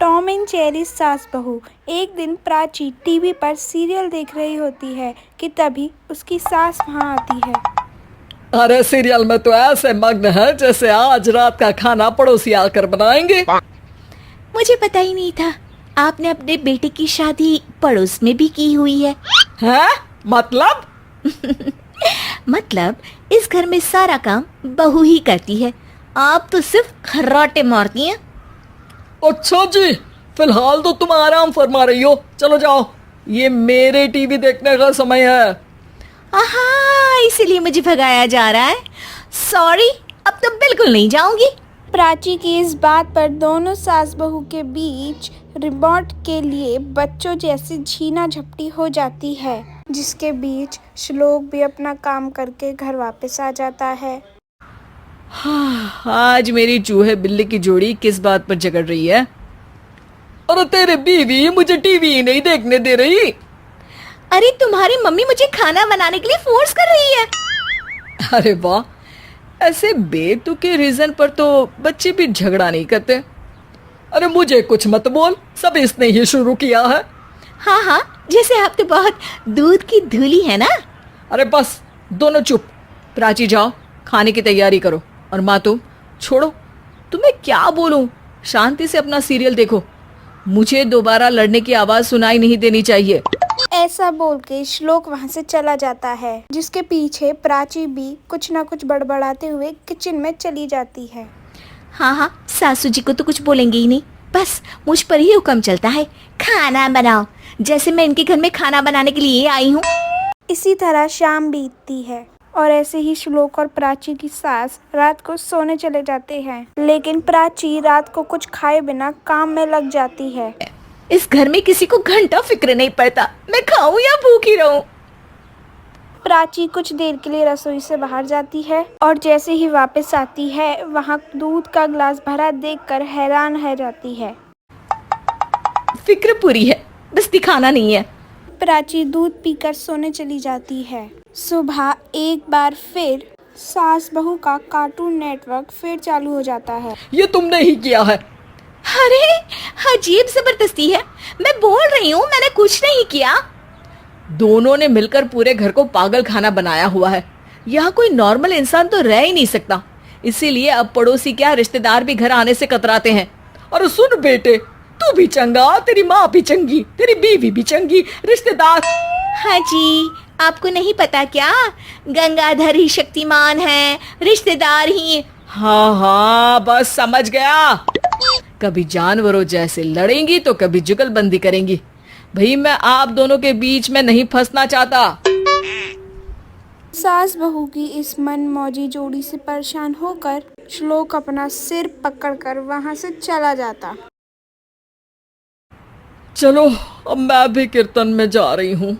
Tom and Jerry सास बहू। एक दिन प्राची टीवी पर सीरियल देख रही होती है कि तभी उसकी सास वहां आती है। अरे सीरियल में तो ऐसे मग्न है जैसे आज रात का खाना पड़ोसी आकर बनाएंगे। मुझे पता ही नहीं था आपने अपने बेटे की शादी पड़ोस में भी की हुई है। हैं? मतलब? मतलब इस घर में सारा काम बहू ही करती है, आप तो सिर्फ खर्राटे मारती हैं। अच्छा जी, फिलहाल तो तुम आराम फरमा रही हो। चलो जाओ, ये मेरे टीवी देखने का समय है। आहा, इसीलिए मुझे भगाया जा रहा है। सॉरी, अब तो बिल्कुल नहीं जाऊंगी। प्राची की इस बात पर दोनों सास बहू के बीच रिमोट के लिए बच्चों जैसी झीना झपटी हो जाती है, जिसके बीच श्लोक भी अपना काम करके घर वापस आ जाता है। आज मेरी चूहे बिल्ली की जोड़ी किस बात पर झगड़ रही है? अरे तेरे बीवी मुझे टीवी ही नहीं देखने दे रही। अरे तुम्हारी मम्मी मुझे खाना बनाने के लिए फोर्स कर रही है। अरे वाह, ऐसे बेतुके रीजन पर तो बच्चे भी झगड़ा नहीं करते। अरे मुझे कुछ मत बोल, सब इसने ही शुरू किया है। हाँ हाँ, जैसे आप तो बहुत दूध की धूली है ना। अरे बस, दोनों चुप। प्राची जाओ, खाने की तैयारी करो। और माँ तुम छोड़ो, तुम्हें क्या बोलूं, शांति से अपना सीरियल देखो। मुझे दोबारा लड़ने की आवाज सुनाई नहीं देनी चाहिए। ऐसा बोल के श्लोक वहां से चला जाता है, जिसके पीछे प्राची भी कुछ न कुछ बड़बड़ाते हुए किचन में चली जाती है। हाँ हाँ, सासू जी को तो कुछ बोलेंगे ही नहीं, बस मुझ पर ही हुक्म चलता है, खाना बनाओ, जैसे मैं इनके घर में खाना बनाने के लिए आई हूँ। इसी तरह शाम बीतती है और ऐसे ही श्लोक और प्राची की सास रात को सोने चले जाते हैं, लेकिन प्राची रात को कुछ खाए बिना काम में लग जाती है। इस घर में किसी को घंटा फिक्र नहीं पड़ता, मैं खाऊं या भूखी रहूं। प्राची कुछ देर के लिए रसोई से बाहर जाती है और जैसे ही वापस आती है, वहाँ दूध का ग्लास भरा देखकर हैरान रह जाती है। फिक्र पूरी है, बस दिखाना नहीं है। प्राची दूध पीकर सोने चली जाती है। सुबह एक बार फिर सास बहू का कार्टून नेटवर्क फिर चालू हो जाता है। ये तुमने ही किया है। अरे अजीब जबरदस्ती है, मैं बोल रही हूँ मैंने कुछ नहीं किया। दोनों ने मिलकर पूरे घर को पागल खाना बनाया हुआ है। यहाँ कोई नॉर्मल इंसान तो रह ही नहीं सकता, इसीलिए अब पड़ोसी क्या रिश्तेदार भी घर आने से कतराते हैं। और सुन बेटे, तू भी चंगा, तेरी माँ भी चंगी, तेरी बीवी भी चंगी, रिश्तेदार। हाँ जी, आपको नहीं पता क्या, गंगाधर ही शक्तिमान है, रिश्तेदार ही। हाँ हाँ, बस समझ गया। कभी जानवरों जैसे लड़ेंगी तो कभी जुगलबंदी करेंगी। भाई मैं आप दोनों के बीच में नहीं फंसना चाहता। सास बहू की इस मनमौजी जोड़ी से परेशान होकर श्लोक अपना सिर पकड़कर वहां से चला जाता। चलो अब मैं भी कीर्तन में जा रही हूँ।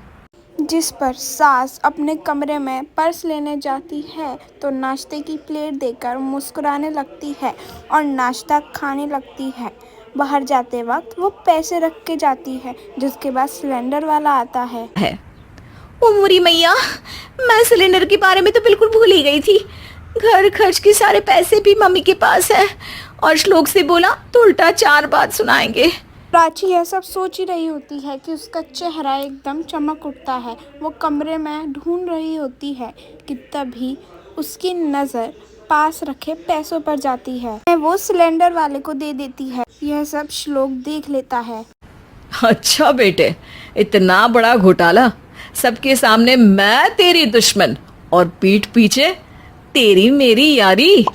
जिस पर सास अपने कमरे में पर्स लेने जाती है तो नाश्ते की प्लेट देखकर मुस्कुराने लगती है और नाश्ता खाने लगती है। बाहर जाते वक्त वो पैसे रख के जाती है, जिसके बाद सिलेंडर वाला आता है। ओ मोरी मैया, मैं सिलेंडर के बारे में तो बिल्कुल भूल ही गई थी। घर खर्च के सारे पैसे भी मम्मी के पास है और श्लोक से बोला तो उल्टा 4 बात सुनाएंगे। प्राची यह सब सोच ही रही होती है कि उसका चेहरा एकदम चमक उठता है। वो कमरे में ढूंढ रही होती है कि तभी उसकी नज़र पास रखे पैसों पर जाती है। वो सिलेंडर वाले को दे देती है। यह सब श्लोक देख लेता है। अच्छा बेटे, इतना बड़ा घोटाला, सबके सामने मैं तेरी दुश्मन और पीठ पीछे तेरी मेरी यारी।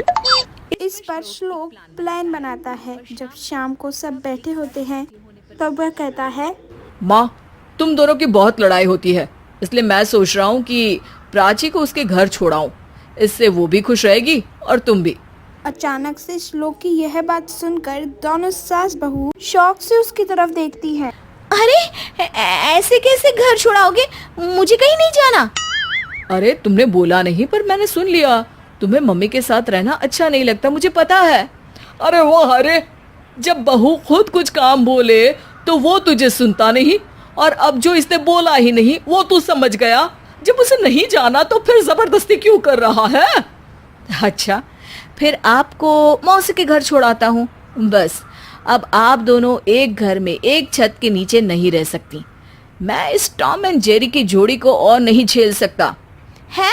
इस पर श्लोक प्लान बनाता है। जब शाम को सब बैठे होते हैं तब वह कहता है, माँ तुम दोनों की बहुत लड़ाई होती है, इसलिए मैं सोच रहा हूँ कि प्राची को उसके घर छोड़ाऊं। इससे वो भी खुश रहेगी और तुम भी। अचानक से श्लोक की यह बात सुनकर दोनों सास बहू शौक से उसकी तरफ देखती है। अरे ऐसे कैसे घर छोड़ाओगे, मुझे कहीं नहीं जाना। अरे तुमने बोला नहीं पर मैंने सुन लिया, तुम्हें मम्मी के साथ रहना अच्छा नहीं लगता, मुझे पता है। अरे वो अरे, जब बहू खुद कुछ काम बोले तो वो तुझे सुनता नहीं, और अब जो इसने बोला ही नहीं वो तू समझ गया। जब उसे नहीं जाना तो फिर जबरदस्ती क्यों कर रहा है? अच्छा, फिर आपको मौसी के घर छोड़ाता हूँ, बस अब आप दोनों एक घर में एक छत के नीचे नहीं रह सकती। मैं इस टॉम एंड जेरी की जोड़ी को और नहीं झेल सकता। है?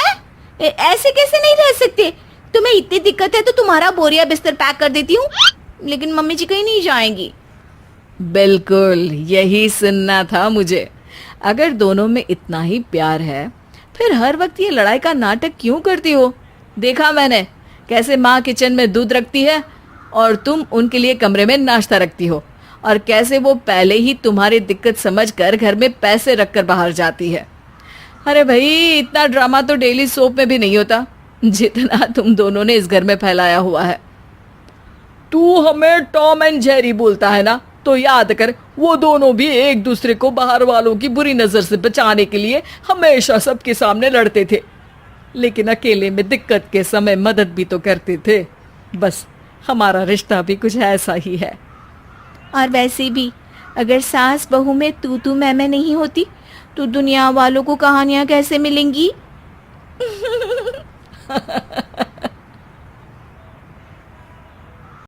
ऐसे कैसे नहीं रह सकते? तुम्हें इतनी दिक्कत है तो तुम्हारा बोरिया बिस्तर पैक कर देती हूँ, लेकिन मम्मी जी कहीं नहीं जाएंगी। बिल्कुल यही सुनना था मुझे। अगर दोनों में इतना ही प्यार है फिर हर वक्त ये लड़ाई का नाटक क्यों करती हो? देखा मैंने कैसे माँ किचन में दूध रखती है और तुम उनके लिए कमरे में नाश्ता रखती हो, और कैसे वो पहले ही तुम्हारी दिक्कत समझकर घर में पैसे रखकर बाहर जाती है। अरे भाई, इतना ड्रामा तो डेली सोप में भी नहीं होता जितना तुम दोनों ने इस घर में फैलाया हुआ है। तू हमें टॉम एंड जेरी बोलता है ना, तो याद कर वो दोनों भी एक दूसरे को बाहर वालों की बुरी नजर से बचाने के लिए हमेशा सबके सामने लड़ते थे, लेकिन अकेले में दिक्कत के समय मदद भी तो करते थे। बस हमारा रिश्ता भी कुछ ऐसा ही है। और वैसे भी अगर सास बहू में तू मैं नहीं होती तो दुनिया वालों को कहानियां कैसे मिलेंगी?